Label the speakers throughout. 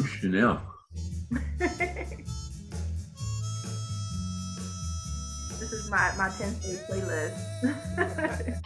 Speaker 1: Chanel.
Speaker 2: This is my Penn State playlist.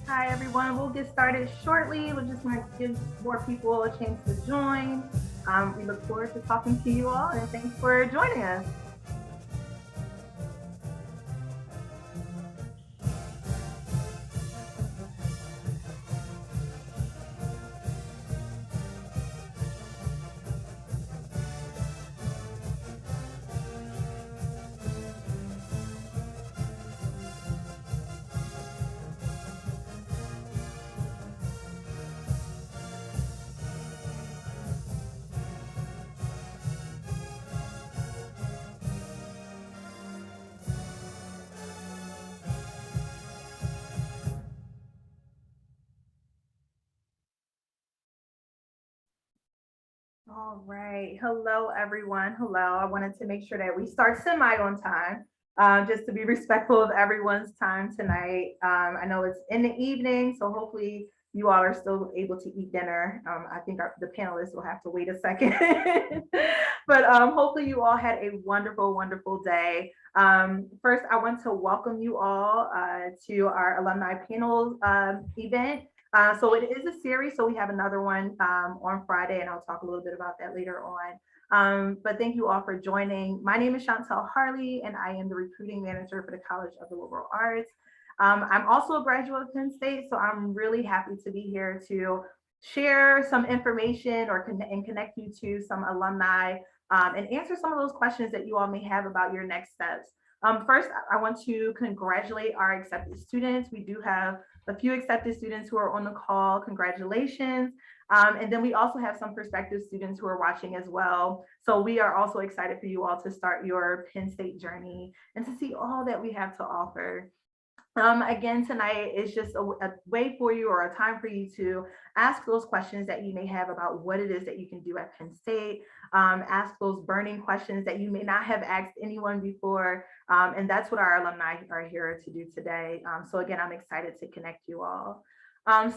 Speaker 2: Hi, everyone. We'll get started shortly. We're just going to give more people a chance to join. We look forward to talking to you all, and thanks for joining us. All right. Hello, everyone. Hello. I wanted to make sure that we start semi on time, just to be respectful of everyone's time tonight. I know it's in the evening, so hopefully you all are still able to eat dinner. I think the panelists will have to wait a second, but hopefully you all had a wonderful, wonderful day. First, I want to welcome you all to our alumni panel event. So it is a series, so we have another one on Friday, and I'll talk a little bit about that later on. But thank you all for joining. My name is Chantel Harley, and I am the recruiting manager for the College of the Liberal Arts. I'm also a graduate of Penn State, so I'm really happy to be here to share some information and connect you to some alumni and answer some of those questions that you all may have about your next steps. First, I want to congratulate our accepted students. We do have a few accepted students who are on the call. Congratulations. And then we also have some prospective students who are watching as well. So we are also excited for you all to start your Penn State journey and to see all that we have to offer. Again, tonight is just a way for you, or a time for you to ask those questions that you may have about what it is that you can do at Penn State. Ask those burning questions that you may not have asked anyone before. And that's what our alumni are here to do today. So again, I'm excited to connect you all.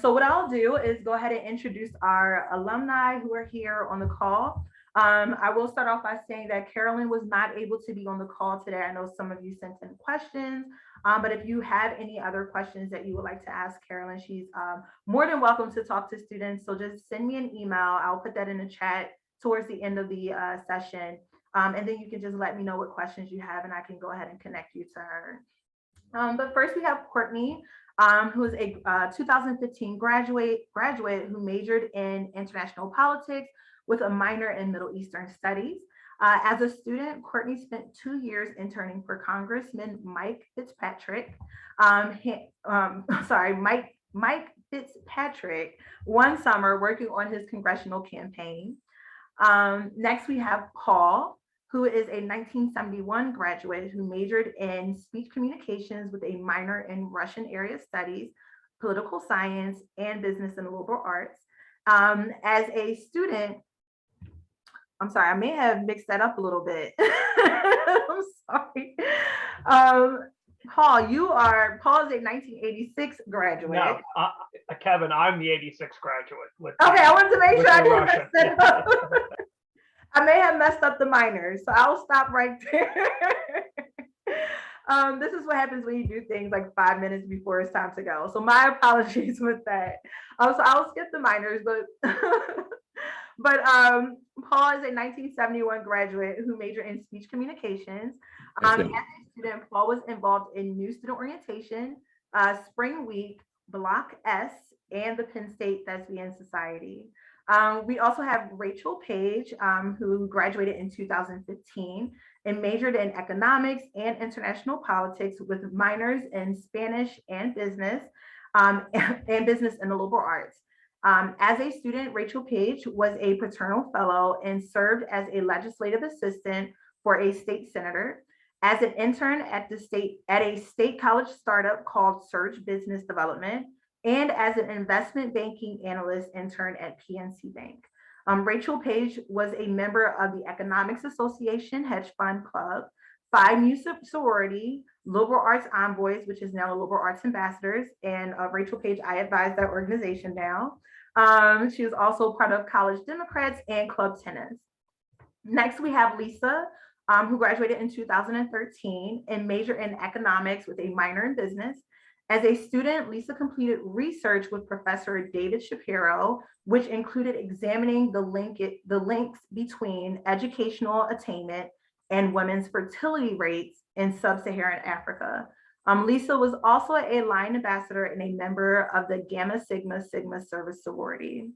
Speaker 2: So what I'll do is go ahead and introduce our alumni who are here on the call. I will start off by saying that Carolyn was not able to be on the call today. I know some of you sent in questions. But if you have any other questions that you would like to ask Carolyn, she's more than welcome to talk to students. So just send me an email. I'll put that in the chat towards the end of the session. And then you can just let me know what questions you have and I can go ahead and connect you to her. But first we have Courtney, who is a 2015 graduate who majored in international politics with a minor in Middle Eastern studies. As a student, Courtney spent 2 years interning for Congressman Mike Fitzpatrick. Mike Fitzpatrick one summer working on his congressional campaign. Next, we have Paul, who is a 1971 graduate who majored in speech communications with a minor in Russian area studies, political science, and business and liberal arts. As a student, I'm sorry, I may have mixed that up a little bit. I'm sorry. Paul is a 1986 graduate.
Speaker 1: No, Kevin, I'm the 86 graduate.
Speaker 2: Okay, I wanted to make sure I didn't mess that up. I may have messed up the minors, so I'll stop right there. This is what happens when you do things like 5 minutes before it's time to go. So my apologies with that. So I'll skip the minors, but Paul is a 1971 graduate who majored in speech communications. As a student, Paul was involved in New Student Orientation, Spring Week, Block S, and the Penn State Thespian Society. We also have Rachel-Paige, who graduated in 2015 and majored in economics and international politics with minors in Spanish and business and business and the liberal arts. As a student, Rachel-Paige was a fraternal fellow and served as a legislative assistant for a state senator. As an intern at a state college startup called Surge Business Development, and as an investment banking analyst intern at PNC Bank. Rachel-Paige was a member of the Economics Association Hedge Fund Club, Phi Mu Sorority, Liberal Arts Envoys, which is now the Liberal Arts Ambassadors, and Rachel-Paige, I advise that organization now. She was also part of College Democrats and Club Tennis. Next, we have Lisa, who graduated in 2013 and majored in economics with a minor in business. As a student, Lisa completed research with Professor David Shapiro, which included examining the links between educational attainment and women's fertility rates in sub-Saharan Africa. Lisa was also a line ambassador and a member of the Gamma Sigma Sigma Service Sorority.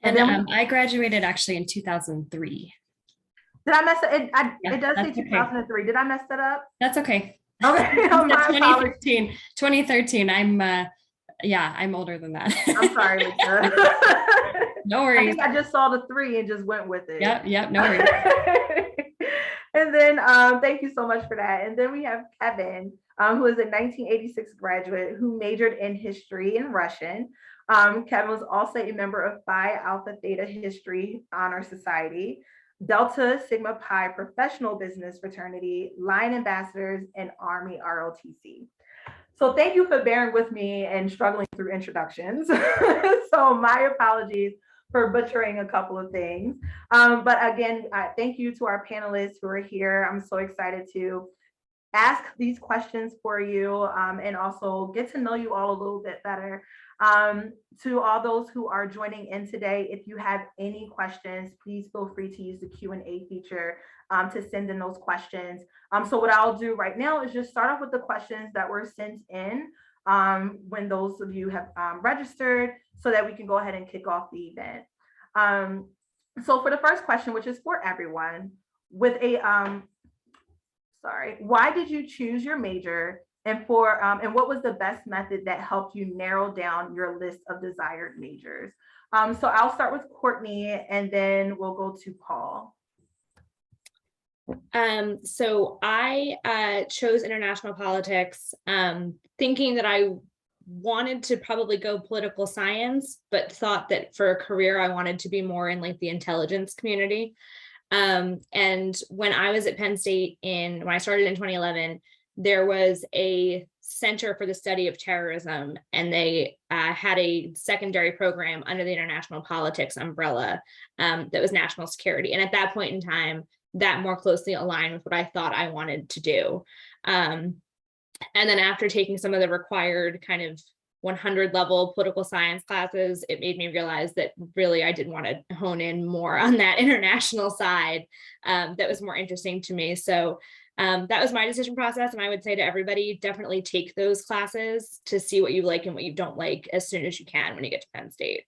Speaker 3: And I graduated actually in 2003.
Speaker 2: Did I mess it? It does say 2003. Okay. Did I mess that up?
Speaker 3: That's okay.
Speaker 2: Okay.
Speaker 3: 2013. I'm older than that.
Speaker 2: I'm sorry, Lisa.
Speaker 3: No worries.
Speaker 2: I just saw the 3 and just went with it.
Speaker 3: Yep, no worries.
Speaker 2: And then thank you so much for that. And then we have Kevin, who is a 1986 graduate who majored in history and Russian. Kevin was also a member of Phi Alpha Theta History Honor Society, Delta Sigma Pi Professional Business Fraternity, Line Ambassadors, and Army ROTC. So thank you for bearing with me and struggling through introductions. So my apologies for butchering a couple of things. But again, thank you to our panelists who are here. I'm so excited to ask these questions for you and also get to know you all a little bit better. To all those who are joining in today, if you have any questions, please feel free to use the Q&A feature to send in those questions. So what I'll do right now is just start off with the questions that were sent in when those of you have registered so that we can go ahead and kick off the event. So for the first question, which is for everyone, with a, why did you choose your major? And what was the best method that helped you narrow down your list of desired majors? So I'll start with Courtney and then we'll go to Paul.
Speaker 4: So I chose international politics, thinking that I wanted to probably go political science, but thought that for a career, I wanted to be more in like the intelligence community. And when I was at Penn State when I started in 2011, there was a Center for the Study of Terrorism, and they had a secondary program under the international politics umbrella that was national security. And at that point in time, that more closely aligned with what I thought I wanted to do. And then after taking some of the required kind of 100 level political science classes, it made me realize that really I did want to hone in more on that international side that was more interesting to me. So that was my decision process. And I would say to everybody, definitely take those classes to see what you like and what you don't like as soon as you can when you get to Penn State.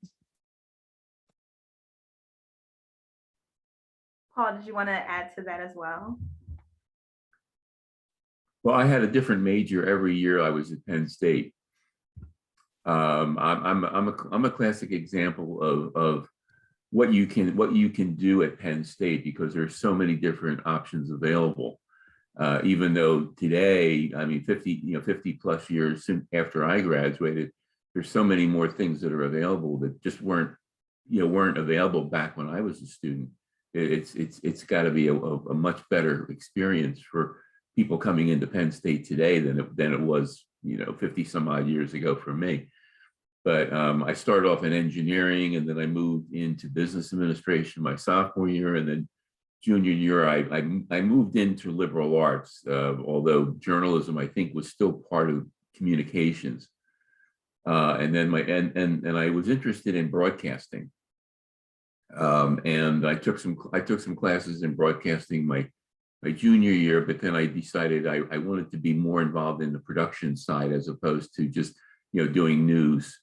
Speaker 2: Paul, did you want to add to that as well?
Speaker 5: Well, I had a different major every year I was at Penn State. I'm a classic example of what you can do at Penn State, because there's so many different options available. Even though today, I mean, 50 plus years after I graduated, there's so many more things that are available that just weren't available back when I was a student. It's got to be a much better experience for people coming into Penn State today than it was 50 some odd years ago for me. But I started off in engineering, and then I moved into business administration my sophomore year, and then junior year I moved into liberal arts, although journalism I think was still part of communications. And then and I was interested in broadcasting. And I took some classes in broadcasting my junior year, but then I decided I wanted to be more involved in the production side as opposed to just doing news,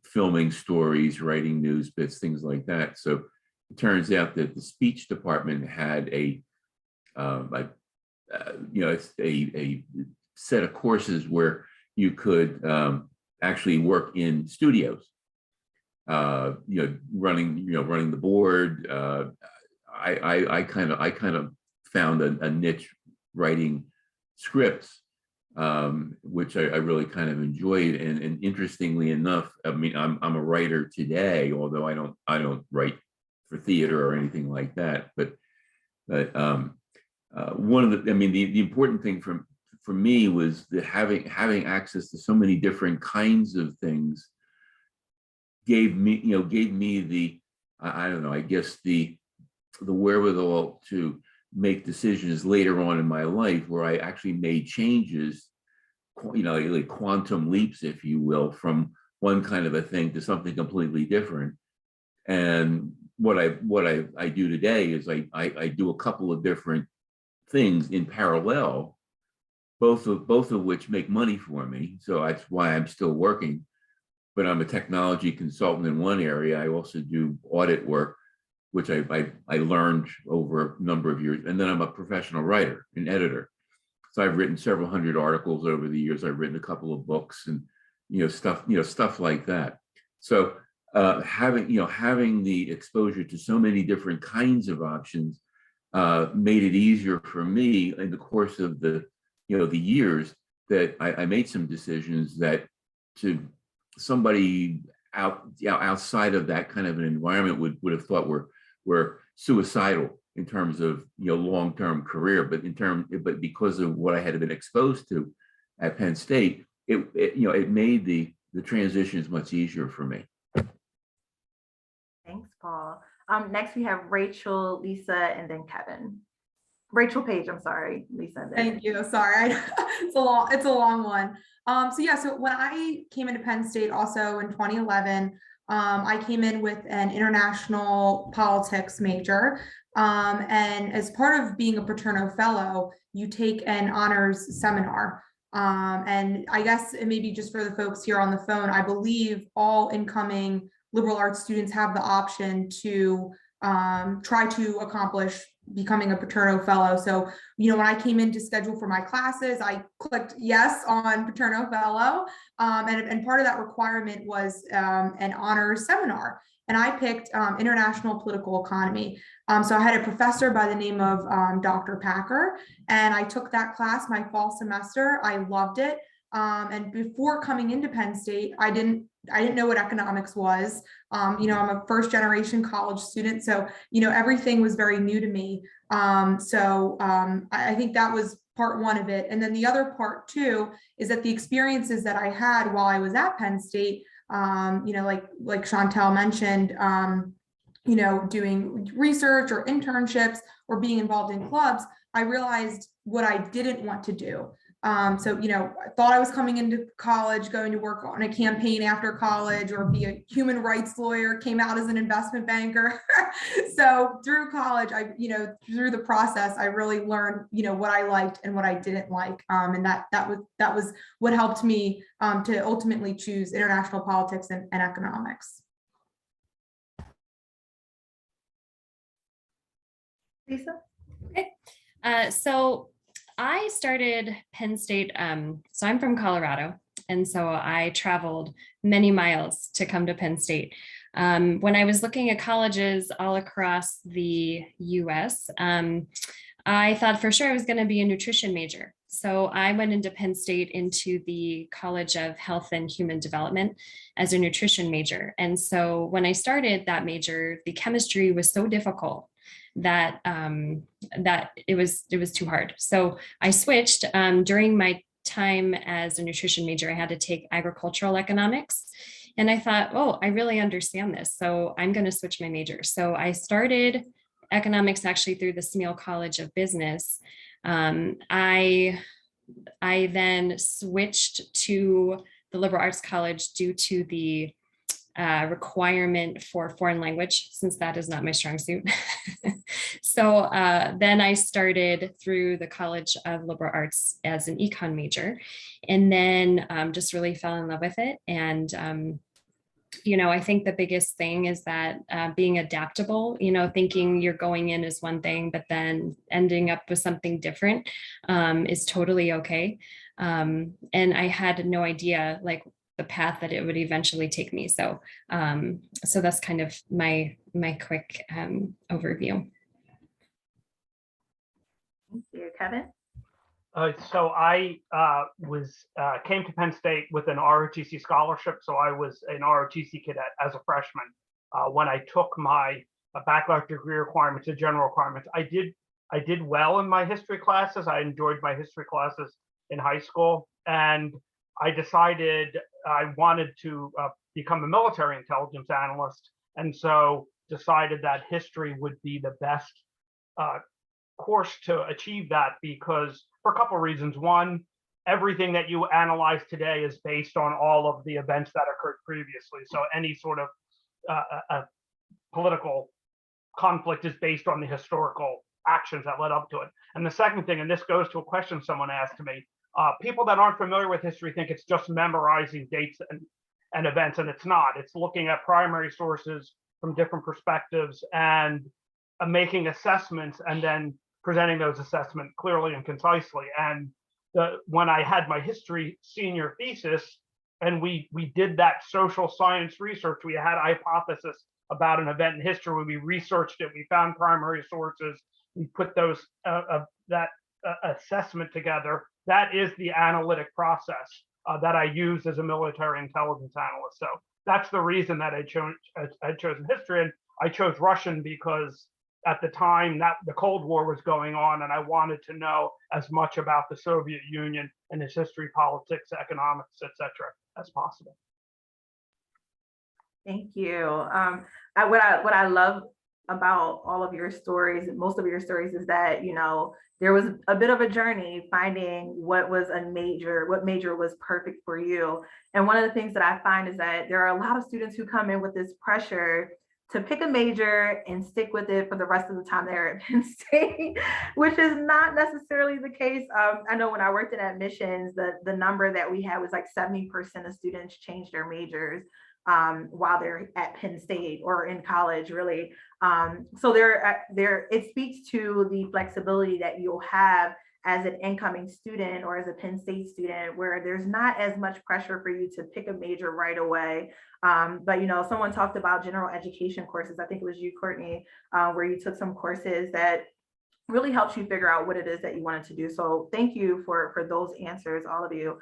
Speaker 5: filming stories, writing news bits, things like that. So it turns out that the speech department had a set of courses where you could actually work in studios. Running the board. I kind of found a niche writing scripts, which I really kind of enjoyed. And interestingly enough, I mean, I'm a writer today, although I don't write for theater or anything like that. But one of the important thing for me was that having access to so many different kinds of things gave me the, I don't know, I guess the wherewithal to make decisions later on in my life where I actually made changes, like quantum leaps, if you will, from one kind of a thing to something completely different. And what I do today is I do a couple of different things in parallel, both of which make money for me. So that's why I'm still working. But I'm a technology consultant in one area. I also do audit work, which I learned over a number of years. And then I'm a professional writer and editor. So I've written several hundred articles over the years. I've written a couple of books and stuff like that. So having the exposure to so many different kinds of options made it easier for me in the course of the years that I made some decisions that to somebody outside of that kind of an environment would have thought were suicidal in terms of long-term career, but because of what I had been exposed to at Penn State, it made the transitions much easier for me.
Speaker 2: Thanks, Paul. Next we have Rachel, Lisa, and then Kevin. Rachel-Paige, I'm sorry, Lisa.
Speaker 6: Thank you. Sorry, it's a long one. So when I came into Penn State also in 2011, I came in with an international politics major. And as part of being a Paterno Fellow, you take an honors seminar. And I guess maybe just for the folks here on the phone, I believe all incoming liberal arts students have the option to try to accomplish becoming a Paterno Fellow. So, when I came in to schedule for my classes, I clicked yes on Paterno Fellow. And part of that requirement was an honors seminar. And I picked international political economy. So I had a professor by the name of Dr. Packer, and I took that class my fall semester. I loved it. And before coming into Penn State, I didn't know what economics was. I'm a first generation college student, so everything was very new to me. I think that was part one of it. And then the other part too is that the experiences that I had while I was at Penn State, like Chantel mentioned, doing research or internships or being involved in clubs, I realized what I didn't want to do. I thought I was coming into college, going to work on a campaign after college or be a human rights lawyer, came out as an investment banker. So through college, through the process, I really learned, what I liked and what I didn't like. And that was what helped me to ultimately choose international politics and economics.
Speaker 2: Lisa?
Speaker 3: Okay. So I started Penn State. So I'm from Colorado. And so I traveled many miles to come to Penn State. When I was looking at colleges all across the US, I thought for sure I was going to be a nutrition major. So I went into Penn State into the College of Health and Human Development as a nutrition major. And so when I started that major, the chemistry was so difficult that it was too hard. So I switched. During my time as a nutrition major, I had to take agricultural economics. And I thought, oh, I really understand this. So I'm going to switch my major. So I started economics actually through the Smeal College of Business. I then switched to the Liberal Arts College due to the requirement for foreign language, since that is not my strong suit. So then I started through the College of Liberal Arts as an econ major, and then just really fell in love with it. And I think the biggest thing is that being adaptable, thinking you're going in as one thing, but then ending up with something different is totally okay. And I had no idea the path that it would eventually take me. So that's kind of my quick overview.
Speaker 2: Thank you, Kevin.
Speaker 1: So I came to Penn State with an ROTC scholarship. So I was an ROTC cadet as a freshman. When I took my bachelor's degree requirements and general requirements, I did well in my history classes. I enjoyed my history classes in high school, and I decided I wanted to become a military intelligence analyst, and so decided that history would be the best course to achieve that, because for a couple of reasons. One, everything that you analyze today is based on all of the events that occurred previously. So any sort of a political conflict is based on the historical actions that led up to it. And the second thing, and this goes to a question someone asked me, people that aren't familiar with history think it's just memorizing dates and events, and it's not. It's looking at primary sources from different perspectives and making assessments and then presenting those assessments clearly and concisely. And when I had my history senior thesis, and we did that social science research, we had a hypothesis about an event in history. When we researched it, we found primary sources, we put those that assessment together. That is the analytic process that I use as a military intelligence analyst. So that's the reason that I chose history. And I chose Russian because at the time that the Cold War was going on, and I wanted to know as much about the Soviet Union and its history, politics, economics, etc., as possible.
Speaker 2: Thank you. What I love about all of your stories, most of your stories, is that there was a bit of a journey finding what major was perfect for you. And one of the things that I find is that there are a lot of students who come in with this pressure to pick a major and stick with it for the rest of the time they're at Penn State, which is not necessarily the case. I know when I worked in admissions, the number that we had was like 70% of students changed their majors. while they're at Penn State or in college, really. So it speaks to the flexibility that you'll have as an incoming student or as a Penn State student, where there's not as much pressure for you to pick a major right away. But, you know, someone talked about general education courses. I think it was you, Courtney, where you took some courses that really helps you figure out what it is that you wanted to do. So thank you for those answers, all of you.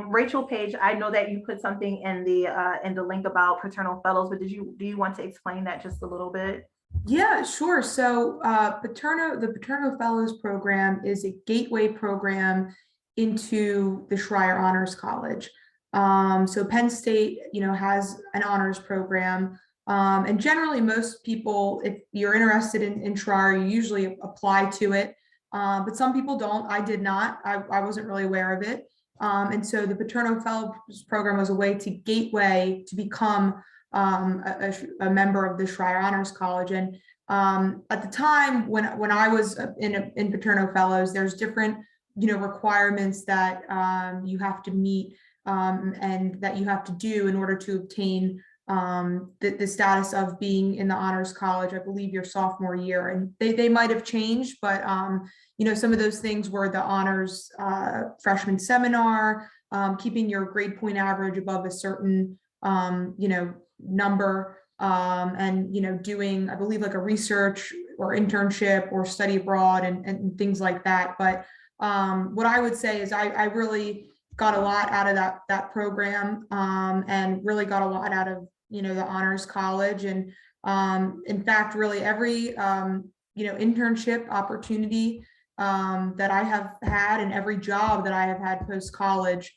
Speaker 2: Rachel-Paige, I know that you put something in the link about Paternal Fellows, but do you want to explain that just a little bit?
Speaker 6: Yeah, sure. So the Paterno Fellows program is a gateway program into the Schreier Honors College. So Penn State, you know, has an honors program. And generally most people, if you're interested in Schreier, you usually apply to it. But some people don't. I did not. I wasn't really aware of it. And so the Paterno Fellows program was a way to gateway to become a member of the Schreier Honors College. And at the time when I was in Paterno Fellows, there's different, you know, requirements that you have to meet and that you have to do in order to obtain the status of being in the honors college. I believe your sophomore year, and they might have changed, but you know, some of those things were the honors freshman seminar, keeping your grade point average above a certain you know, number, and you know, doing, I believe, like a research or internship or study abroad and things like that. But what I would say is I really got a lot out of that program, and really got a lot out of, you know, the honors college. And in fact, really every you know, internship opportunity that I have had, and every job that I have had post college,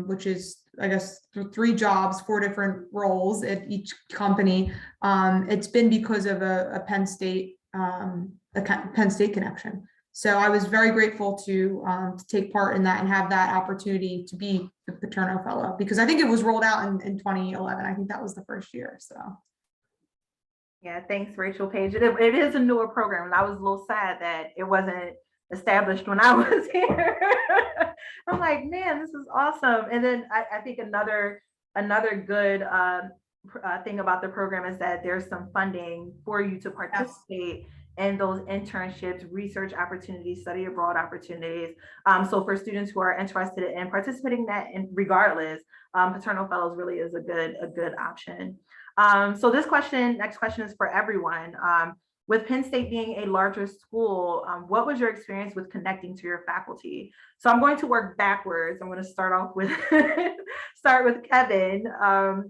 Speaker 6: which is, I guess, 3 jobs, 4 different roles at each company. It's been because of a Penn State connection. So I was very grateful to take part in that and have that opportunity to be the Paterno Fellow, because I think it was rolled out in 2011. I think that was the first year. So.
Speaker 2: Yeah, thanks, Rachel-Paige. It is a newer program, and I was a little sad that it wasn't established when I was here. I'm like, man, this is awesome. And then I think another good thing about the program is that there's some funding for you to participate in those internships, research opportunities, study abroad opportunities. So for students who are interested in participating in that, and regardless, Paterno Fellows really is a good option. So next question is for everyone. With Penn State being a larger school, what was your experience with connecting to your faculty? So I'm going to work backwards. I'm going to start off with Kevin,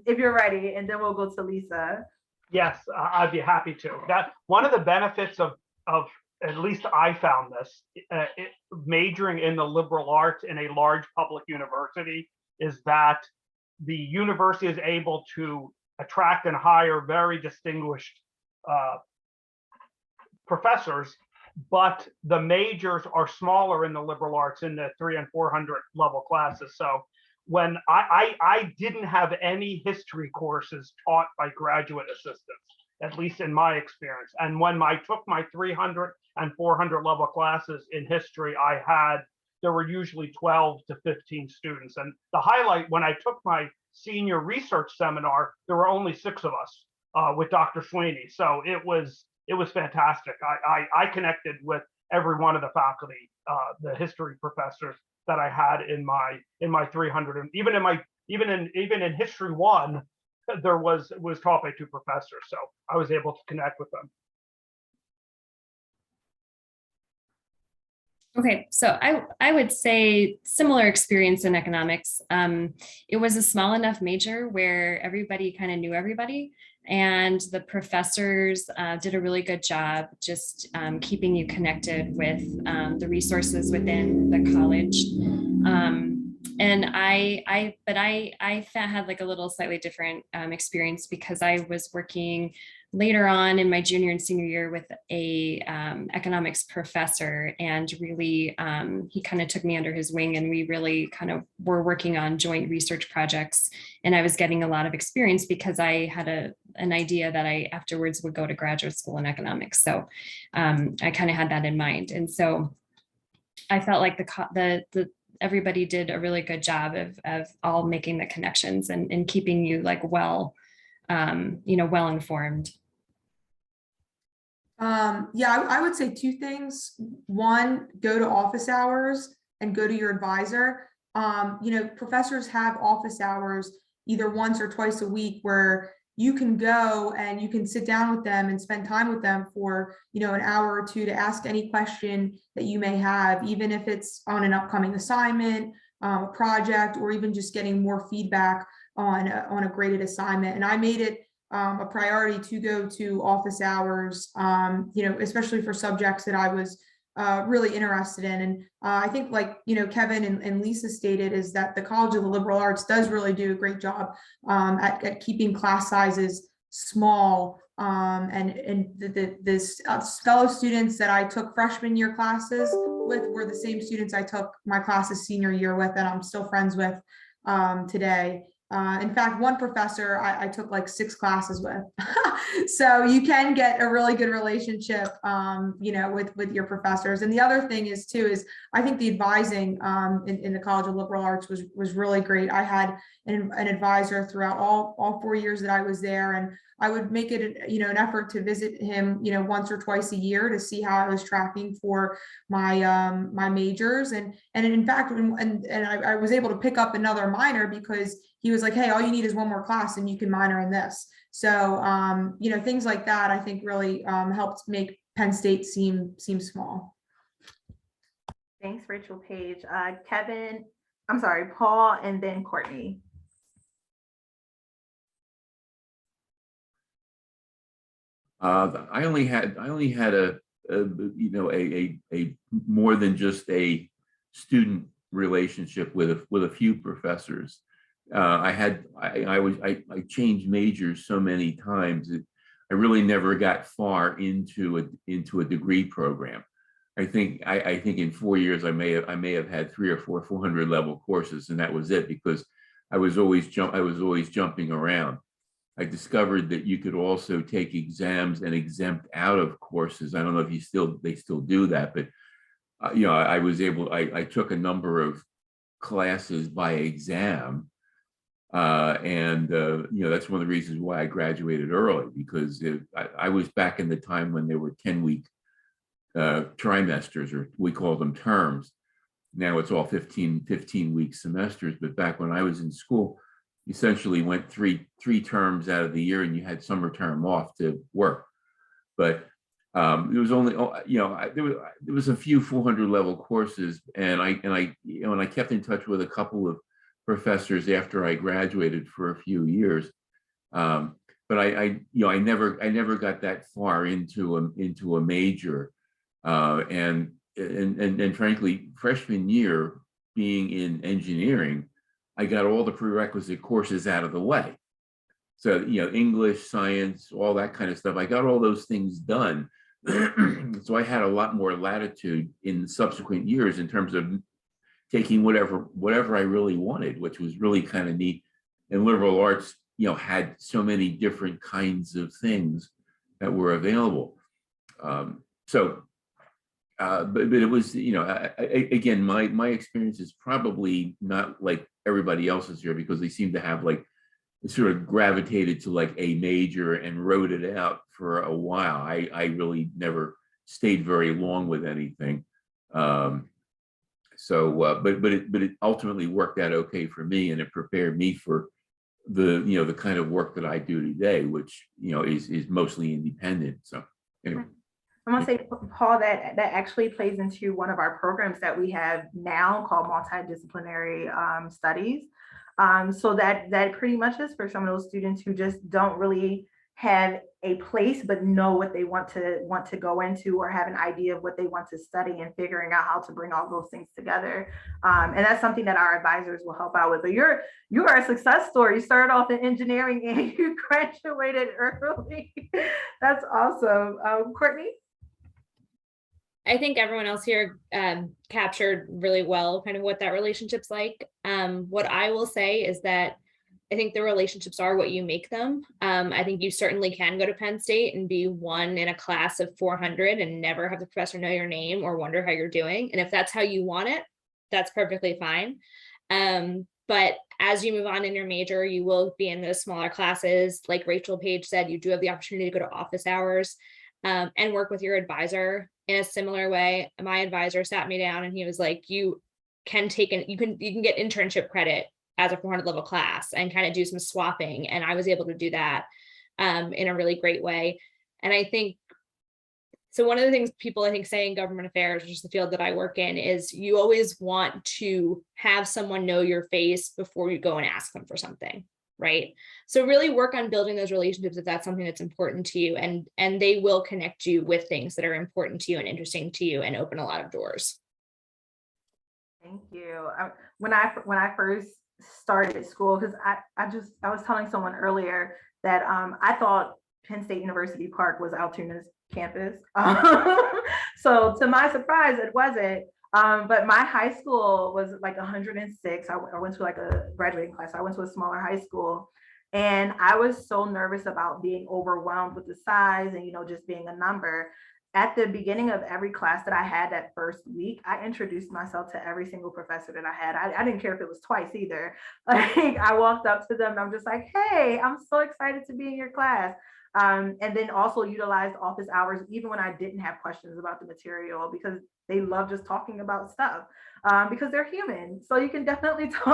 Speaker 2: if you're ready, and then we'll go to Lisa.
Speaker 1: Yes, I'd be happy to. That one of the benefits of at least I found this, majoring in the liberal arts in a large public university, is that the university is able to attract and hire very distinguished professors, but the majors are smaller in the liberal arts, in the 300 and 400 level classes. So when I didn't have any history courses taught by graduate assistants, at least in my experience. And when I took my 300 and 400 level classes in history, there were usually 12 to 15 students. And the highlight, when I took my senior research seminar, there were only 6 of us with Dr. Sweeney. So it was fantastic. I connected with every one of the faculty, the history professors that I had in my 300, and even in history 1, there was taught by 2 professors. So I was able to connect with them.
Speaker 3: Okay, so I would say similar experience in economics. It was a small enough major where everybody kind of knew everybody, and the professors did a really good job just keeping you connected with the resources within the college. And I had like a little slightly different experience, because I was working later on in my junior and senior year with a economics professor, and really he kind of took me under his wing, and we really kind of were working on joint research projects, and I was getting a lot of experience because I had an idea that I afterwards would go to graduate school in economics. So I kind of had that in mind, and so I felt like the everybody did a really good job of all making the connections and keeping you like well informed.
Speaker 6: Yeah, I would say two things. One, go to office hours and go to your advisor. Professors have office hours either once or twice a week where you can go and you can sit down with them and spend time with them for, an hour or two to ask any question that you may have, even if it's on an upcoming assignment, a project, or even just getting more feedback on a graded assignment. And I made it a priority to go to office hours, especially for subjects that I was really interested in. And I think Kevin and Lisa stated is that the College of the Liberal Arts does really do a great job at keeping class sizes small. This fellow students that I took freshman year classes with were the same students I took my classes senior year with, and I'm still friends with today. In fact, one professor I took like 6 classes with. So you can get a really good relationship, with your professors. And the other thing is I think the advising in the College of Liberal Arts was really great. I had an advisor throughout all 4 years that I was there, and I would make it an effort to visit him once or twice a year to see how I was tracking for my majors. And in fact, I was able to pick up another minor because he was like, hey, all you need is one more class and you can minor in this. So things like that I think really helped make Penn State seem small.
Speaker 2: Thanks, Rachel-Paige. Paul, and then Courtney.
Speaker 5: I only had a more than just a student relationship with a few professors. I changed majors so many times that I really never got far into a degree program. I think in 4 years I may have had 3 or 4 400 level courses, and that was it, because I was always jumping around. I discovered that you could also take exams and exempt out of courses. I don't know if they still do that, but I took a number of classes by exam. That's one of the reasons why I graduated early, because I was back in the time when there were 10-week trimesters, or we call them terms. Now it's all 15-week semesters, but back when I was in school, essentially went three terms out of the year, and you had summer term off to work. But it was only there was a few 400 level courses, and I kept in touch with a couple of professors after I graduated for a few years, but I never got that far into a major, and frankly, freshman year being in engineering, I got all the prerequisite courses out of the way. So, English, science, all that kind of stuff, I got all those things done. So I had a lot more latitude in subsequent years in terms of taking whatever I really wanted, which was really kind of neat. And liberal arts, had so many different kinds of things that were available. But it was, again, my experience is probably not like everybody else's here, because they seem to have sort of gravitated to a major and wrote it out for a while. I really never stayed very long with anything. But it ultimately worked out okay for me, and it prepared me for the kind of work that I do today, which is mostly independent. So anyway.
Speaker 2: I want to say, Paul, that actually plays into one of our programs that we have now called multidisciplinary studies. So that pretty much is for some of those students who just don't really have a place but know what they want to go into, or have an idea of what they want to study, and figuring out how to bring all those things together. And that's something that our advisors will help out with. But you are a success story. You started off in engineering and you graduated early. That's awesome. Courtney?
Speaker 4: I think everyone else here captured really well kind of what that relationship's like. What I will say is that I think the relationships are what you make them. I think you certainly can go to Penn State and be one in a class of 400 and never have the professor know your name or wonder how you're doing. And if that's how you want it, that's perfectly fine. But as you move on in your major, you will be in those smaller classes. Like Rachel-Paige said, you do have the opportunity to go to office hours and work with your advisor in a similar way. My advisor sat me down and he was like, you can get internship credit as a 400 level class and kind of do some swapping. And I was able to do that in a really great way. And I think, so one of the things people I think say in government affairs, which is the field that I work in, is you always want to have someone know your face before you go and ask them for something, right? So really work on building those relationships if that's something that's important to you, and they will connect you with things that are important to you and interesting to you and open a lot of doors.
Speaker 2: Thank you. When I first started school, because I was telling someone earlier that I thought Penn State University Park was Altoona's campus. So to my surprise, it wasn't. But my high school was like 106. I went to like a graduating class. I went to a smaller high school, and I was so nervous about being overwhelmed with the size and, just being a number. At the beginning of every class that I had that first week, I introduced myself to every single professor that I had. I didn't care if it was twice either. Like, I walked up to them and I'm just like, hey, I'm so excited to be in your class. And then also utilized office hours, even when I didn't have questions about the material, because they love just talking about stuff, because they're human. So you can definitely go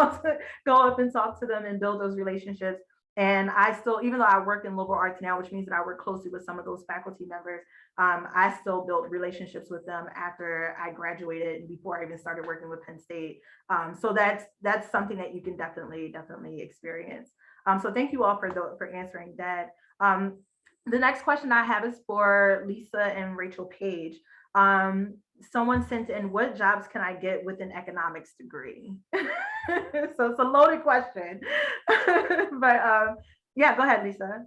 Speaker 2: up and talk to them and build those relationships. And I still, even though I work in liberal arts now, which means that I work closely with some of those faculty members, I still built relationships with them after I graduated and before I even started working with Penn State. So that's something that you can definitely experience. So thank you all for answering that. The next question I have is for Lisa and Rachel-Paige. Someone sent in, what jobs can I get with an economics degree? So it's a loaded question, but yeah, go ahead, Lisa.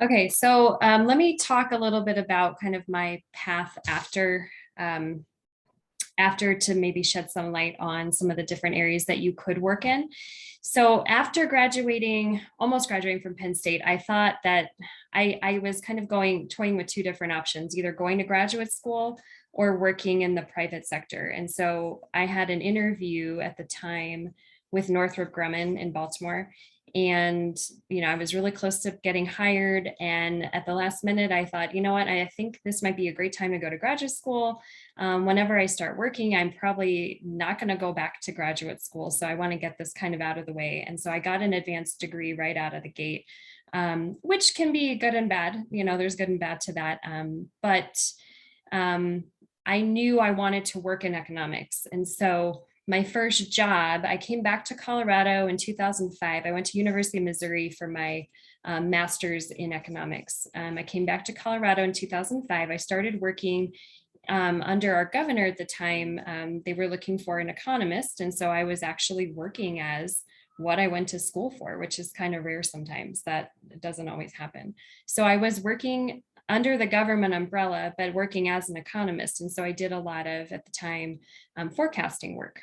Speaker 3: Okay, so let me talk a little bit about kind of my path after to maybe shed some light on some of the different areas that you could work in. So after almost graduating from Penn State, I thought that I was kind of toying with two different options, either going to graduate school or working in the private sector. And so I had an interview at the time with Northrop Grumman in Baltimore. And, I was really close to getting hired. And at the last minute, I thought, you know what, I think this might be a great time to go to graduate school. Whenever I start working, I'm probably not going to go back to graduate school. So I want to get this kind of out of the way. And so I got an advanced degree right out of the gate, which can be good and bad. There's good and bad to that. But I knew I wanted to work in economics. And so my first job, I came back to Colorado in 2005. I went to University of Missouri for my master's in economics. I came back to Colorado in 2005. I started working under our governor at the time. They were looking for an economist. And so I was actually working as what I went to school for, which is kind of rare sometimes. That doesn't always happen. So I was working under the government umbrella, but working as an economist. And so I did a lot of, at the time, forecasting work.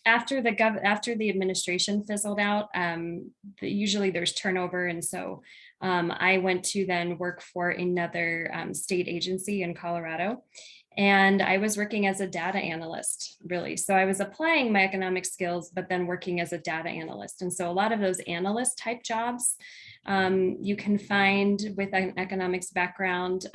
Speaker 3: After the administration fizzled out, usually there's turnover. And so I went to then work for another state agency in Colorado. And I was working as a data analyst, really. So I was applying my economic skills, but then working as a data analyst. And so a lot of those analyst type jobs you can find with an economics background.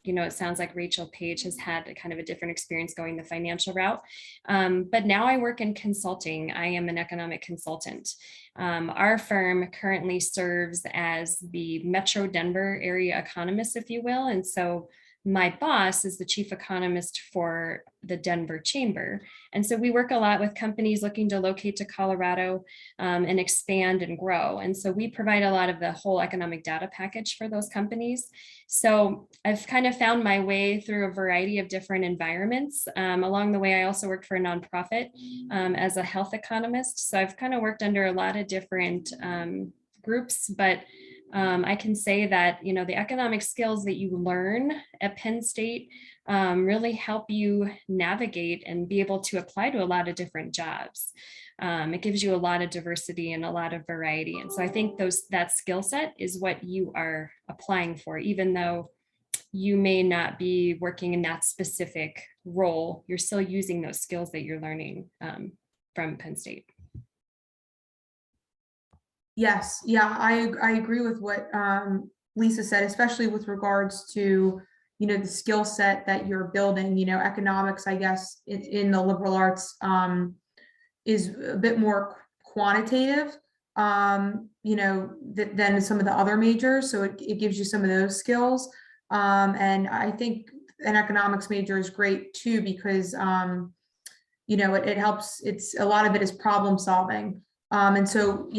Speaker 3: It sounds like Rachel-Paige has had kind of a different experience going the financial route. But now I work in consulting. I am an economic consultant. Our firm currently serves as the Metro Denver area economist, if you will. And so my boss is the chief economist for the Denver Chamber. And so we work a lot with companies looking to locate to Colorado and expand and grow. And so we provide a lot of the whole economic data package for those companies. So I've kind of found my way through a variety of different environments. Along the way, I also worked for a nonprofit as a health economist. So I've kind of worked under a lot of different groups, but I can say that, the economic skills that you learn at Penn State really help you navigate and be able to apply to a lot of different jobs. It gives you a lot of diversity and a lot of variety. And so I think that skill set is what you are applying for, even though you may not be working in that specific role. You're still using those skills that you're learning from Penn State.
Speaker 6: Yes, yeah, I agree with what Lisa said, especially with regards to, the skill set that you're building. Economics, I guess, in the liberal arts is a bit more quantitative, than some of the other majors. So it gives you some of those skills. And I think an economics major is great too, because, it helps. A lot of it is problem solving. And so,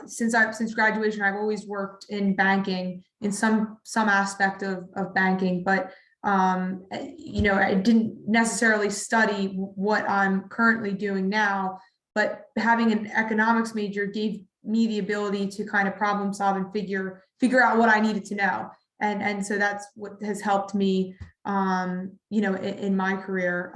Speaker 6: since graduation, I've always worked in banking in some aspect of banking, but, I didn't necessarily study what I'm currently doing now, but having an economics major gave me the ability to kind of problem solve and figure out what I needed to know. And so that's what has helped me, in my career.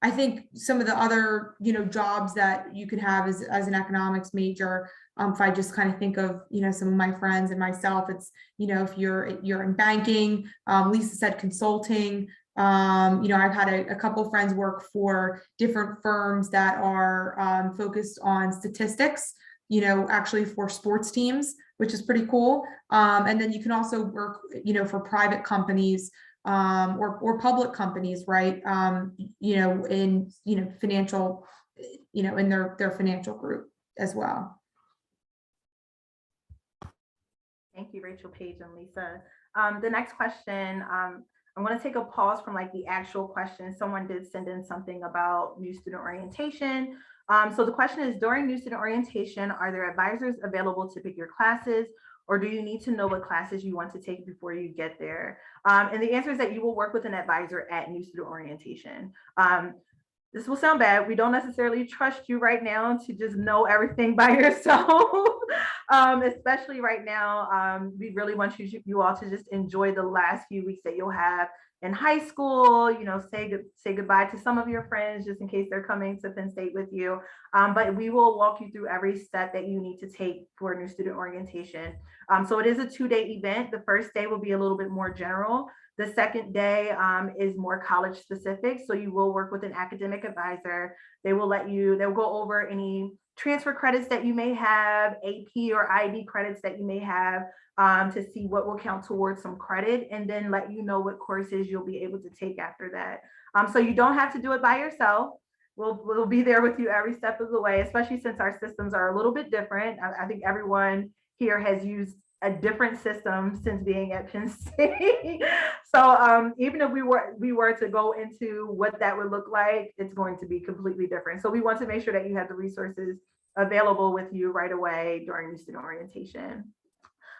Speaker 6: I think some of the other, jobs that you could have as an economics major, if I just kind of think of, some of my friends and myself, it's, if you're in banking, Lisa said consulting, I've had a couple friends work for different firms that are focused on statistics, actually for sports teams, which is pretty cool. And then you can also work, for private companies, or public companies, right? In financial, in their financial group as well.
Speaker 2: Thank you, Rachel-Paige and Lisa. The next question, I'm going to take a pause from the actual question. Someone did send in something about new student orientation. So the question is, during new student orientation, are there advisors available to pick your classes, or do you need to know what classes you want to take before you get there? And the answer is that you will work with an advisor at new student orientation. This will sound bad. We don't necessarily trust you right now to just know everything by yourself, especially right now. We really want you all to just enjoy the last few weeks that you'll have in high school. Say goodbye to some of your friends just in case they're coming to Penn State with you. But we will walk you through every step that you need to take for new student orientation. So it is a 2-day event. The first day will be a little bit more general. The second day is more college specific. So you will work with an academic advisor. They'll go over any transfer credits that you may have, AP or IB credits that you may have, to see what will count towards some credit, and then let you know what courses you'll be able to take after that. So you don't have to do it by yourself. We'll be there with you every step of the way, especially since our systems are a little bit different. I think everyone here has used a different system since being at Penn State. So even if we were to go into what that would look like, it's going to be completely different. So we want to make sure that you have the resources available with you right away during new student orientation.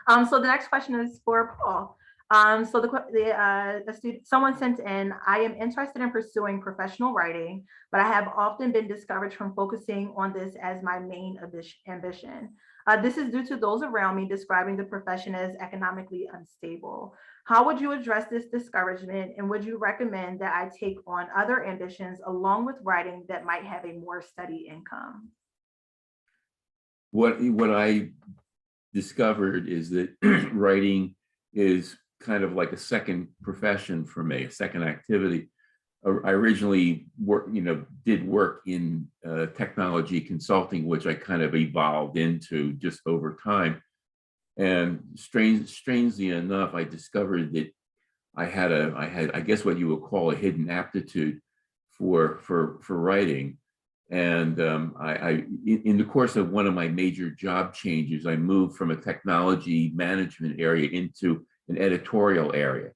Speaker 2: So the next question is for Paul. Someone sent in, I am interested in pursuing professional writing, but I have often been discouraged from focusing on this as my main ambition. This is due to those around me describing the profession as economically unstable. How would you address this discouragement, and would you recommend that I take on other ambitions along with writing that might have a more steady income?
Speaker 5: What I discovered is that writing is kind of like a second profession for me, a second activity. I originally did work in technology consulting, which I kind of evolved into just over time. And strangely enough, I discovered that I had I guess what you would call a hidden aptitude for writing. And in the course of one of my major job changes, I moved from a technology management area into an editorial area,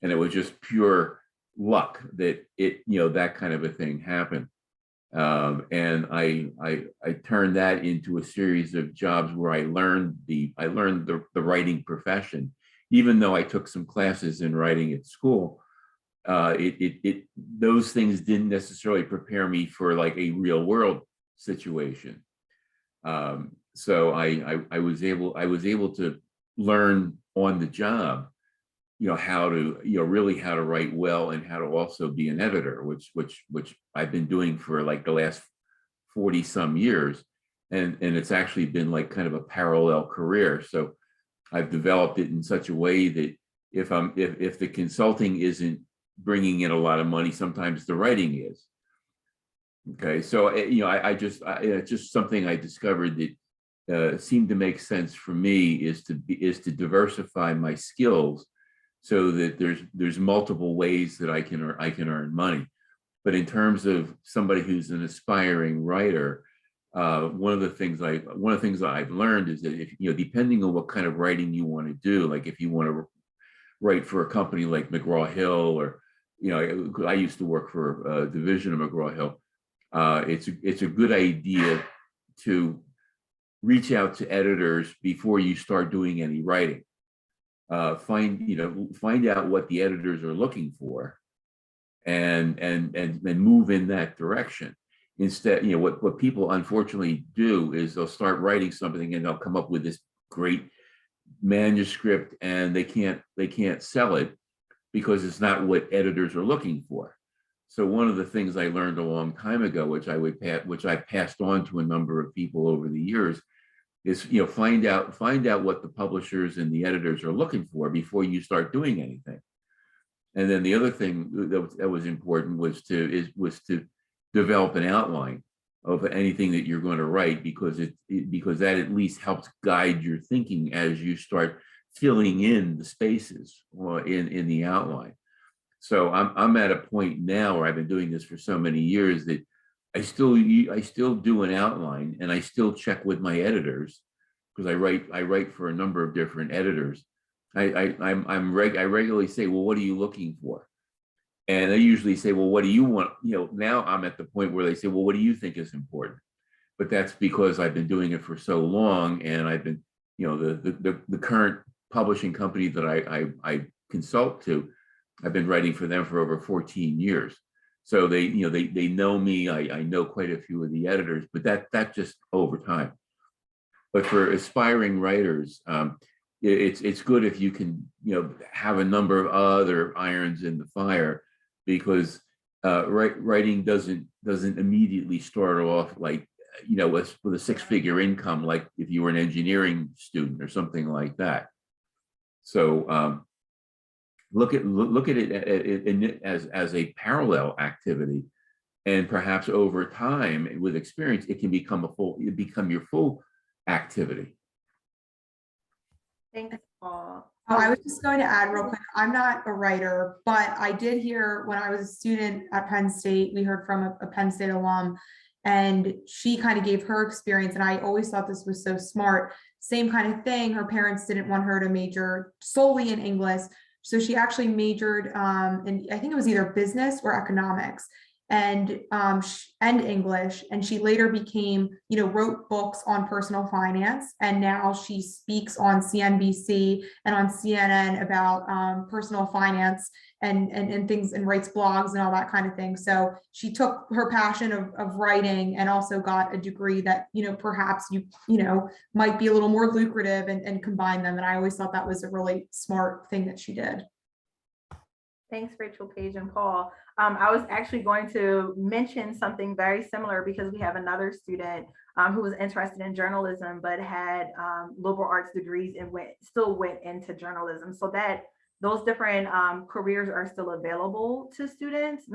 Speaker 5: and it was just pure luck that that kind of a thing happened. And I turned that into a series of jobs where I learned the writing profession, even though I took some classes in writing at school. Those things didn't necessarily prepare me for like a real world situation. So I was able to learn on the job, how to write well and how to also be an editor, which I've been doing for like the last 40 some years. And it's actually been like kind of a parallel career. So I've developed it in such a way that if the consulting isn't bringing in a lot of money, sometimes the writing is. Okay, so it's just something I discovered that seemed to make sense for me is to diversify my skills so that there's multiple ways that I can earn money. But in terms of somebody who's an aspiring writer, one of the things that I've learned is that if depending on what kind of writing you want to do, like if you want to write for a company like McGraw-Hill, or I used to work for a division of McGraw-Hill. It's a good idea to reach out to editors before you start doing any writing. Find out what the editors are looking for, and move in that direction. Instead, what people unfortunately do is they'll start writing something and they'll come up with this great manuscript and they can't sell it because it's not what editors are looking for. So one of the things I learned a long time ago, which I passed on to a number of people over the years, is find out what the publishers and the editors are looking for before you start doing anything. And then the other thing that was important was to develop an outline of anything that you're going to write, because that at least helps guide your thinking as you start filling in the spaces in the outline. So I'm at a point now where I've been doing this for so many years that I still do an outline, and I still check with my editors, because I write for a number of different editors. I regularly say, well, what are you looking for? And they usually say, well, what do you want? Now I'm at the point where they say, well, what do you think is important? But that's because I've been doing it for so long, and I've been, the current publishing company that I consult to, I've been writing for them for over 14 years. So they know me. I know quite a few of the editors, but that just over time. But for aspiring writers, it's good if you can have a number of other irons in the fire, because writing doesn't immediately start off like with a six-figure income, like if you were an engineering student or something like that. So look at it as a parallel activity, and perhaps over time with experience it can become your full activity.
Speaker 2: Thanks, Paul.
Speaker 6: Oh, I was just going to add real quick, I'm not a writer, but I did hear when I was a student at Penn State, we heard from a Penn State alum, and she kind of gave her experience, and I always thought this was so smart. Same kind of thing, her parents didn't want her to major solely in English, so she actually majored in, I think it was either business or economics, and English, and she later became, wrote books on personal finance, and now she speaks on CNBC and on CNN about personal finance and things, and writes blogs and all that kind of thing. So she took her passion of writing and also got a degree that perhaps might be a little more lucrative, and combine them. And I always thought that was a really smart thing that she did.
Speaker 2: Thanks, Rachel-Paige and Paul. I was actually going to mention something very similar, because we have another student who was interested in journalism, but had liberal arts degrees and still went into journalism. So that those different careers are still available to students,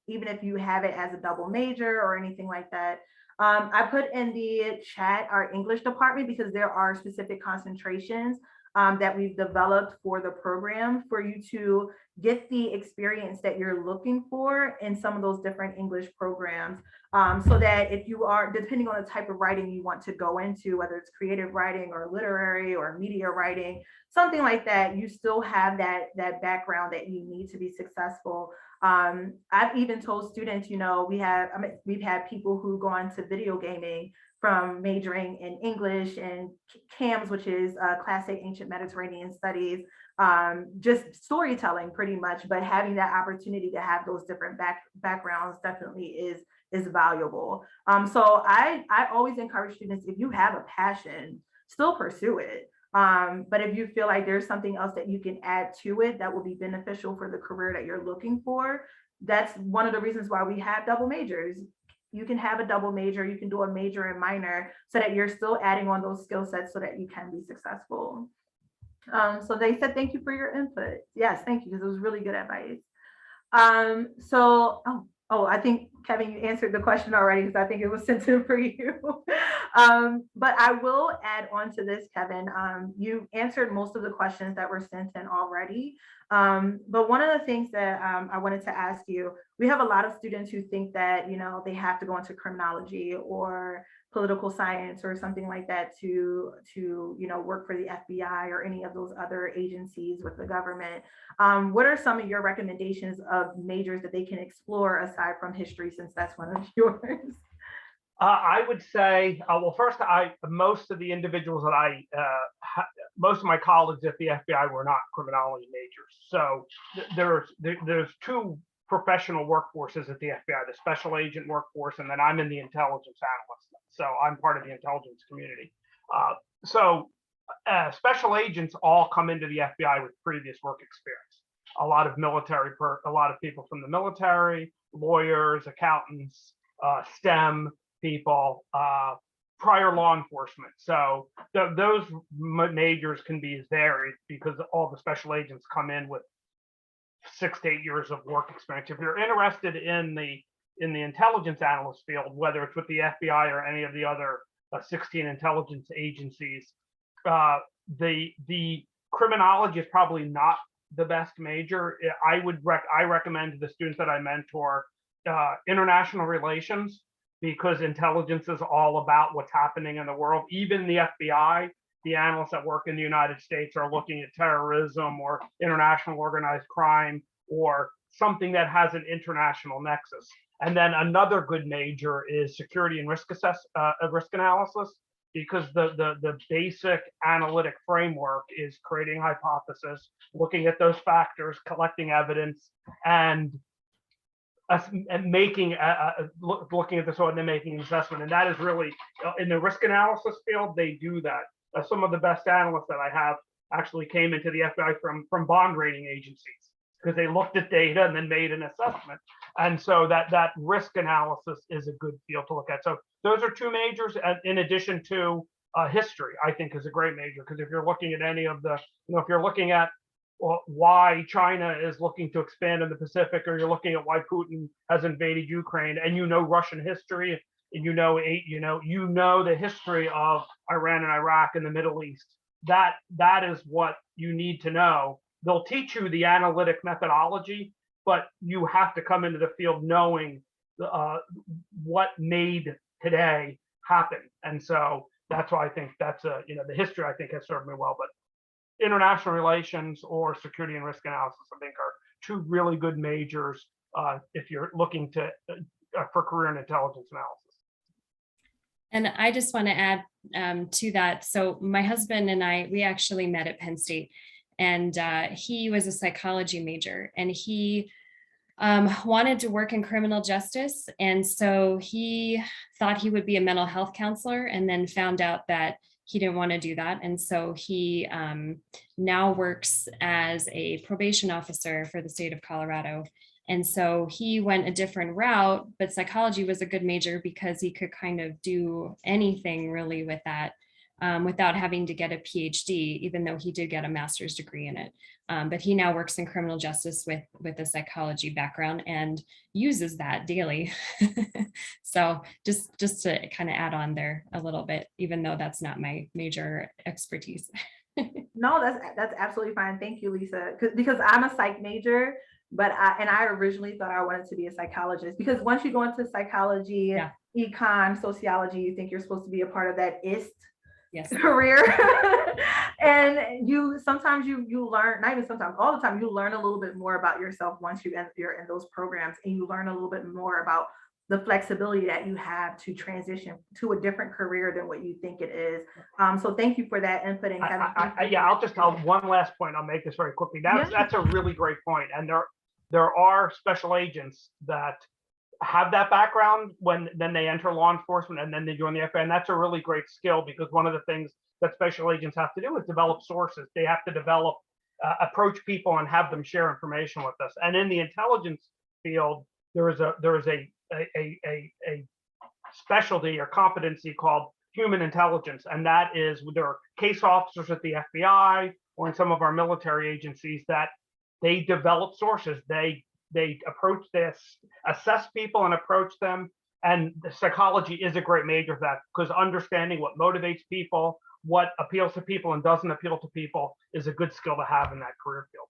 Speaker 2: even if you have it as a double major or anything like that. I put in the chat our English department, because there are specific concentrations that we've developed for the program for you to get the experience that you're looking for in some of those different English programs, so that if you are, depending on the type of writing you want to go into, whether it's creative writing or literary or media writing, something like that, you still have that background that you need to be successful. I've even told students, we've had people who go into video gaming from majoring in English and CAMS, which is Classic Ancient Mediterranean Studies, just storytelling pretty much, but having that opportunity to have those different backgrounds definitely is valuable. So I always encourage students, if you have a passion, still pursue it. But if you feel like there's something else that you can add to it that will be beneficial for the career that you're looking for, that's one of the reasons why we have double majors. You can have a double major, you can do a major and minor, so that you're still adding on those skill sets so that you can be successful. So they said, thank you for your input. Yes, thank you, because it was really good advice. I think Kevin, you answered the question already because I think it was sent in for you. But I will add on to this, Kevin. You answered most of the questions that were sent in already. But one of the things that I wanted to ask you, we have a lot of students who think that, they have to go into criminology or political science or something like that to work for the FBI or any of those other agencies with the government. What are some of your recommendations of majors that they can explore aside from history, since that's one of yours?
Speaker 1: I would say, well, first, most of the individuals that most of my colleagues at the FBI were not criminology majors. So there's two professional workforces at the FBI, the special agent workforce, and then I'm in the intelligence analyst. So I'm part of the intelligence community. Special agents all come into the FBI with previous work experience. A lot of people from the military, lawyers, accountants, STEM people, prior law enforcement. So those majors can be varied because all the special agents come in with 6 to 8 years of work experience. If you're interested in the intelligence analyst field, whether it's with the FBI or any of the other 16 intelligence agencies, the criminology is probably not the best major. I recommend to the students that I mentor international relations, because intelligence is all about what's happening in the world. Even the FBI, the analysts that work in the United States are looking at terrorism or international organized crime or something that has an international nexus. And then another good major is security and risk analysis, because the basic analytic framework is creating hypothesis, looking at those factors, collecting evidence, and making looking at this and then making an assessment. And that is really in the risk analysis field, they do that. Some of the best analysts that I have actually came into the FBI from bond rating agencies, because they looked at data and then made an assessment. And so that risk analysis is a good field to look at. So those are two majors, in addition to history, I think is a great major, because if you're looking at any of the, if you're looking at why China is looking to expand in the Pacific, or you're looking at why Putin has invaded Ukraine, and Russian history, and you know the history of Iran and Iraq and the Middle East, that is what you need to know. They'll teach you the analytic methodology, but you have to come into the field knowing what made today happen. And so that's why I think that's the history I think has served me well. But international relations or security and risk analysis, I think, are two really good majors if you're looking to for career in intelligence analysis.
Speaker 3: And I just want to add to that. So my husband and we actually met at Penn State, and he was a psychology major, and he wanted to work in criminal justice. And so he thought he would be a mental health counselor, and then found out that he didn't want to do that. And so he now works as a probation officer for the state of Colorado. And so he went a different route, but psychology was a good major because he could kind of do anything really with that without having to get a PhD, even though he did get a master's degree in it. But he now works in criminal justice with a psychology background and uses that daily. So just to kind of add on there a little bit, even though that's not my major expertise.
Speaker 2: No, that's absolutely fine. Thank you, Lisa. Because I'm a psych major, but I originally thought I wanted to be a psychologist, because once you go into psychology, econ, sociology, you think you're supposed to be a part of that IST career. And sometimes you learn, not even sometimes, all the time, you learn a little bit more about yourself once you're in those programs, and you learn a little bit more about the flexibility that you have to transition to a different career than what you think it is. So thank you for that input. And
Speaker 1: I'll just tell one last point. I'll make this very quickly. That's a really great point. And there are special agents that have that background then they enter law enforcement, and then they join the FBI. And that's a really great skill, because one of the things that special agents have to do is develop sources. They have to approach people and have them share information with us. And in the intelligence field, there is a specialty or competency called human intelligence. And that is, there are case officers at the FBI or in some of our military agencies that they develop sources. They approach this, assess people and approach them. And the psychology is a great major of that, because understanding what motivates people, what appeals to people and doesn't appeal to people is a good skill to have in that career field.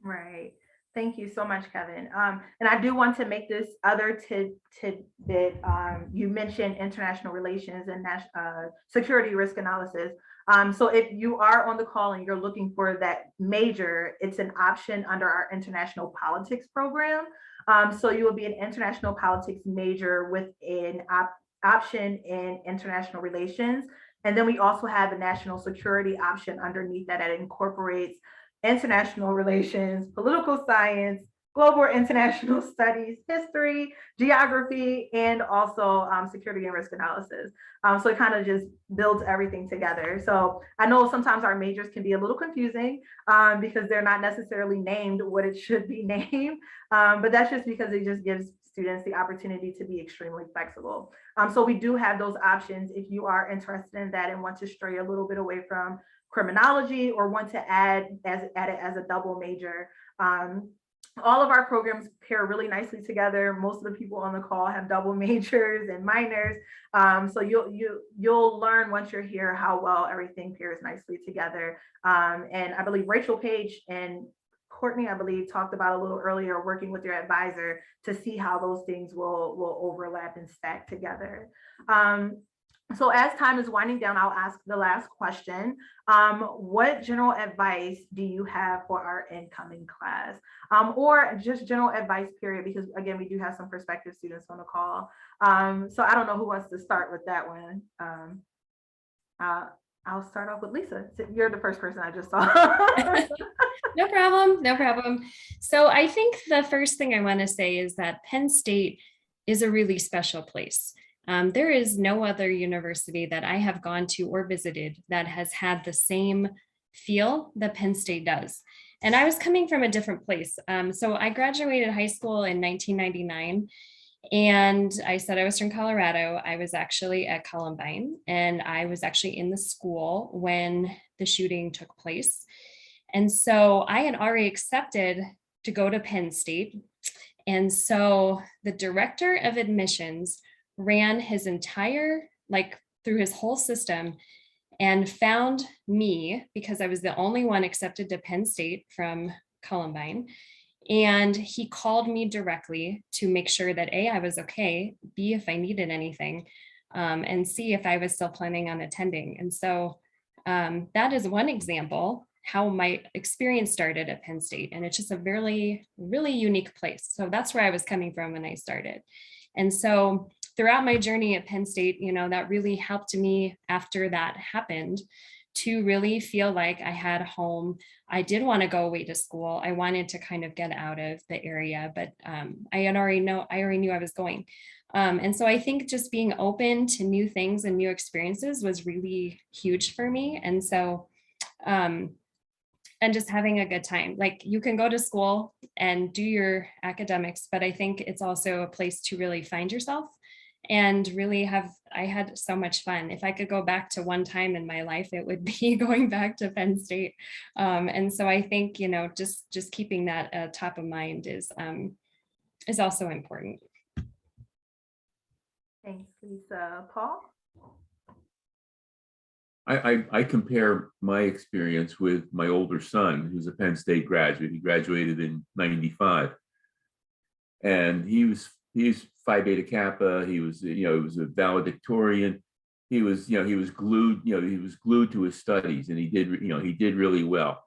Speaker 2: Right. Thank you so much, Kevin. And I do want to make this other tidbit. You mentioned international relations and security risk analysis. So if you are on the call and you're looking for that major, it's an option under our international politics program. So you will be an international politics major with an option in international relations. And then we also have a national security option underneath that incorporates international relations, political science, global international studies, history, geography, and also security and risk analysis. So it kind of just builds everything together. So I know sometimes our majors can be a little confusing because they're not necessarily named what it should be named, but that's just because it just gives students the opportunity to be extremely flexible. So we do have those options if you are interested in that and want to stray a little bit away from criminology or want to add it as a double major. All of our programs pair really nicely together. Most of the people on the call have double majors and minors. So you'll learn once you're here how well everything pairs nicely together. And I believe Rachel-Paige and Courtney, I believe, talked about a little earlier, working with your advisor to see how those things will overlap and stack together. So as time is winding down, I'll ask the last question. What general advice do you have for our incoming class? Or just general advice, period, because again, we do have some prospective students on the call. So I don't know who wants to start with that one. I'll start off with Lisa. You're the first person I just saw.
Speaker 3: No problem, no problem. So I think the first thing I want to say is that Penn State is a really special place. There is no other university that I have gone to or visited that has had the same feel that Penn State does. And I was coming from a different place. So I graduated high school in 1999. And I said I was from Colorado. I was actually at Columbine, and I was actually in the school when the shooting took place. And so I had already accepted to go to Penn State. And so the director of admissions ran his entire, through his whole system and found me because I was the only one accepted to Penn State from Columbine. And he called me directly to make sure that A, I was okay, B, if I needed anything, and C, if I was still planning on attending. And so that is one example how my experience started at Penn State. And it's just a really, really unique place. So that's where I was coming from when I started. And so throughout my journey at Penn State, that really helped me after that happened to really feel like I had home. I did want to go away to school. I wanted to kind of get out of the area, but I already knew I was going. And so I think just being open to new things and new experiences was really huge for me. And so, and just having a good time. You can go to school and do your academics, but I think it's also a place to really find yourself and really I had so much fun. If I could go back to one time in my life, it would be going back to Penn State. And so I think, just keeping that top of mind is also important.
Speaker 2: Thanks, Lisa. Paul?
Speaker 5: I compare my experience with my older son, who's a Penn State graduate. He graduated in '95, and he's Phi Beta Kappa. He was, he was a valedictorian. He was glued to his studies, and he did really well.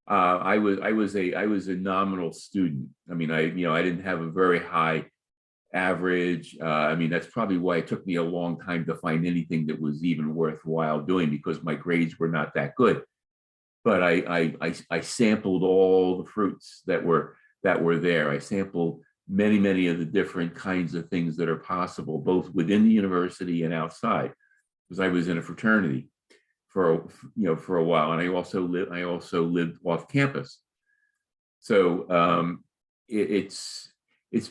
Speaker 5: I was a nominal student. I mean, I didn't have a very high average. That's probably why it took me a long time to find anything that was even worthwhile doing, because my grades were not that good. But I sampled all the fruits that were there. I sampled many of the different kinds of things that are possible, both within the university and outside, because I was in a fraternity for a while, and I also lived off campus. So it's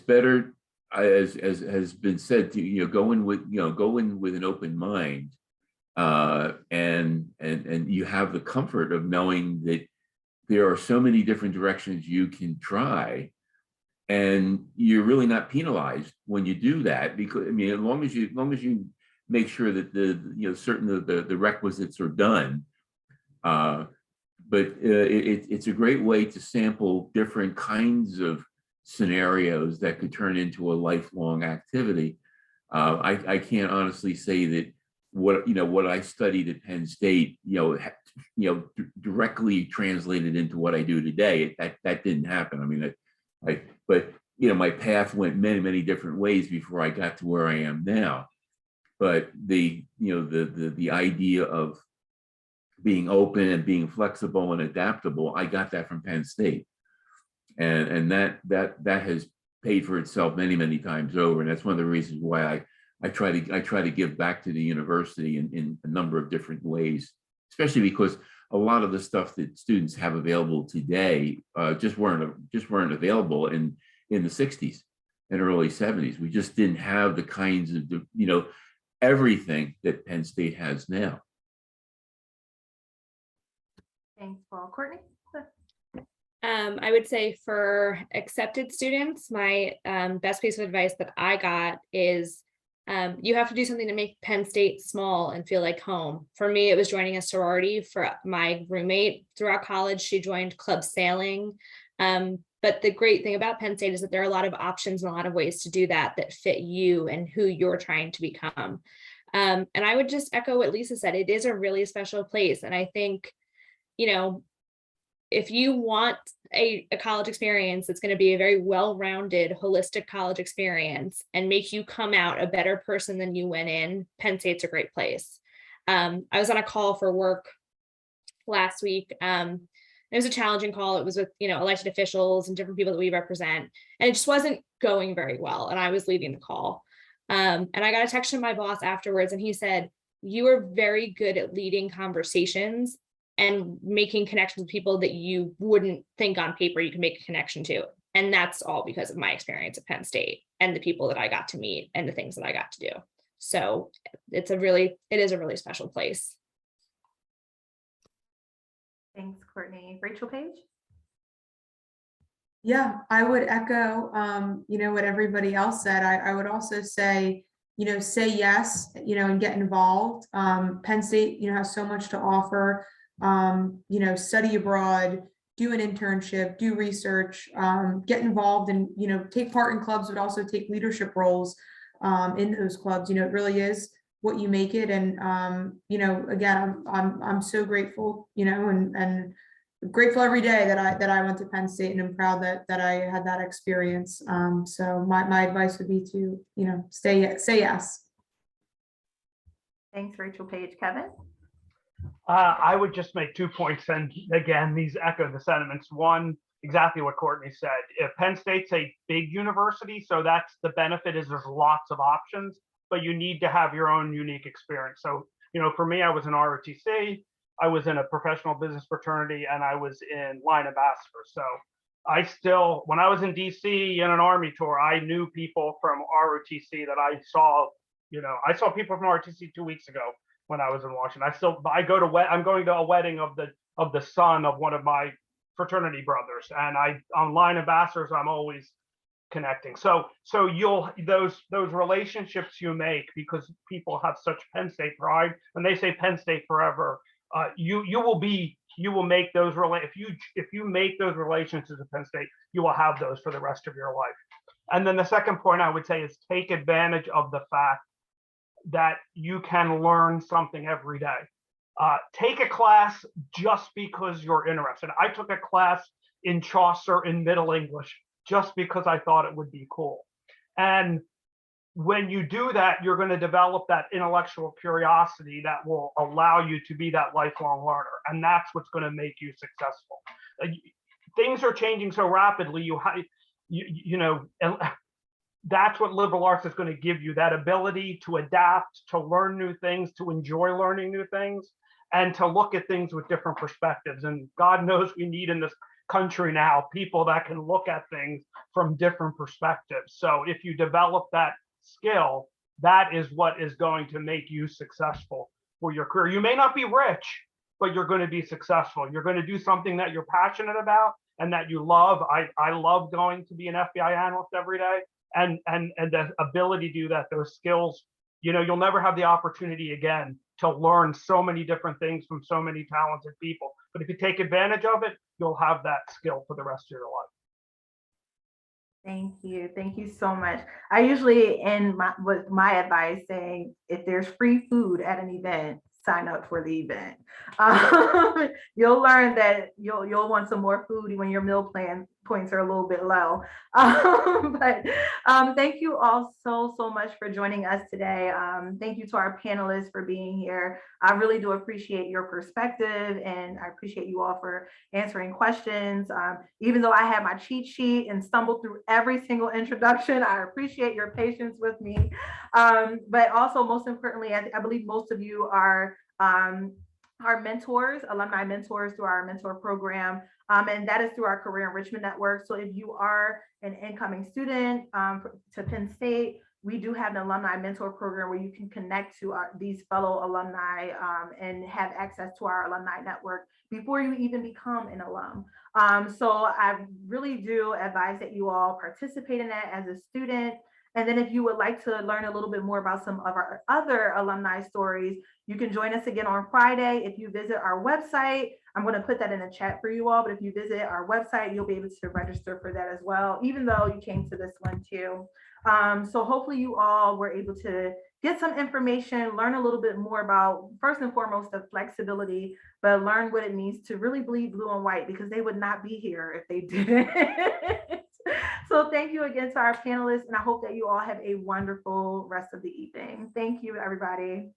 Speaker 5: better, as has been said, to go in with an open mind, and you have the comfort of knowing that there are so many different directions you can try, and you're really not penalized when you do that, because I mean, as long as you make sure that certain of the requisites are done. But it's a great way to sample different kinds of scenarios that could turn into a lifelong activity. I can't honestly say that what I studied at Penn State, directly translated into what I do today. That didn't happen. I mean, but my path went many different ways before I got to where I am now. But the idea of being open and being flexible and adaptable, I got that from Penn State, and that has paid for itself many times over. And that's one of the reasons why I try to give back to the university in a number of different ways, especially because a lot of the stuff that students have available today just weren't available in the 60s and early 70s. We just didn't have the kinds of everything that Penn State has now.
Speaker 2: Thanks, Paul. Courtney?
Speaker 4: I would say for accepted students, my best piece of advice that I got is you have to do something to make Penn State small and feel like home. For me, it was joining a sorority. For my roommate throughout college, she joined club sailing. But the great thing about Penn State is that there are a lot of options and a lot of ways to do that fit you and who you're trying to become. And I would just echo what Lisa said. It is a really special place. And I think, if you want a college experience that's going to be a very well-rounded, holistic college experience and make you come out a better person than you went in, Penn State's a great place. I was on a call for work last week. It was a challenging call. It was with, elected officials and different people that we represent, and it just wasn't going very well. And I was leading the call. And I got a text from my boss afterwards, and he said, "You are very good at leading conversations and making connections with people that you wouldn't think on paper you can make a connection to." And that's all because of my experience at Penn State and the people that I got to meet and the things that I got to do. So it is a really special place.
Speaker 2: Thanks, Courtney. Rachel-Paige?
Speaker 6: Yeah, I would echo, what everybody else said. I would also say, say yes, and get involved. Penn State, has so much to offer. Study abroad, do an internship, do research, get involved and, take part in clubs, but also take leadership roles in those clubs. It really is what you make it. And, again, I'm so grateful, and grateful every day that I went to Penn State, and I'm proud that I had that experience. So my advice would be to, say yes.
Speaker 2: Thanks, Rachel-Paige. Kevin?
Speaker 1: I would just make 2 points, and again, these echo the sentiments. One, exactly what Courtney said. If Penn State's a big university, so that's the benefit, is there's lots of options, but you need to have your own unique experience. So, for me, I was in ROTC, I was in a professional business fraternity, and I was in line ambassador. So when I was in DC in an Army tour, I knew people from ROTC that I saw, I saw people from ROTC 2 weeks ago when I was in Washington. I'm going to a wedding of the son of one of my fraternity brothers, and on line ambassadors, I'm always connecting. So those relationships you make, because people have such Penn State pride, when they say Penn State forever, you will make those if you make those relationships at Penn State, you will have those for the rest of your life. And then the second point I would say is take advantage of the fact that you can learn something every day. Take a class just because you're interested. I took a class in Chaucer in Middle English just because I thought it would be cool. And when you do that, you're going to develop that intellectual curiosity that will allow you to be that lifelong learner. And that's what's going to make you successful. Things are changing so rapidly. That's what liberal arts is going to give you, that ability to adapt, to learn new things, to enjoy learning new things, and to look at things with different perspectives. And God knows we need in this country now people that can look at things from different perspectives. So if you develop that skill, that is what is going to make you successful for your career. You may not be rich, but you're going to be successful. You're going to do something that you're passionate about and that you love. I love going to be an FBI analyst every day, and the ability to do that, those skills, you know, you'll never have the opportunity again to learn so many different things from so many talented people. But if you take advantage of it, you'll have that skill for the rest of your life.
Speaker 2: Thank you. Thank you so much. I usually end with my advice saying, if there's free food at an event, sign up for the event. You'll learn that you'll want some more food when your meal plan points are a little bit low. But thank you all so much for joining us today. Thank you to our panelists for being here. I really do appreciate your perspective, and I appreciate you all for answering questions. Even though I had my cheat sheet and stumbled through every single introduction, I appreciate your patience with me. But also, most importantly, I believe most of you are our mentors, alumni mentors through our mentor program. And that is through our Career Enrichment Network. So if you are an incoming student to Penn State, we do have an alumni mentor program where you can connect to these fellow alumni and have access to our alumni network before you even become an alum. So I really do advise that you all participate in that as a student. And then if you would like to learn a little bit more about some of our other alumni stories, you can join us again on Friday. If you visit our website, I'm going to put that in the chat for you all, but if you visit our website, you'll be able to register for that as well, even though you came to this one too. So hopefully you all were able to get some information, learn a little bit more about, first and foremost, the flexibility, but learn what it means to really bleed blue and white, because they would not be here if they didn't. So thank you again to our panelists, and I hope that you all have a wonderful rest of the evening. Thank you, everybody.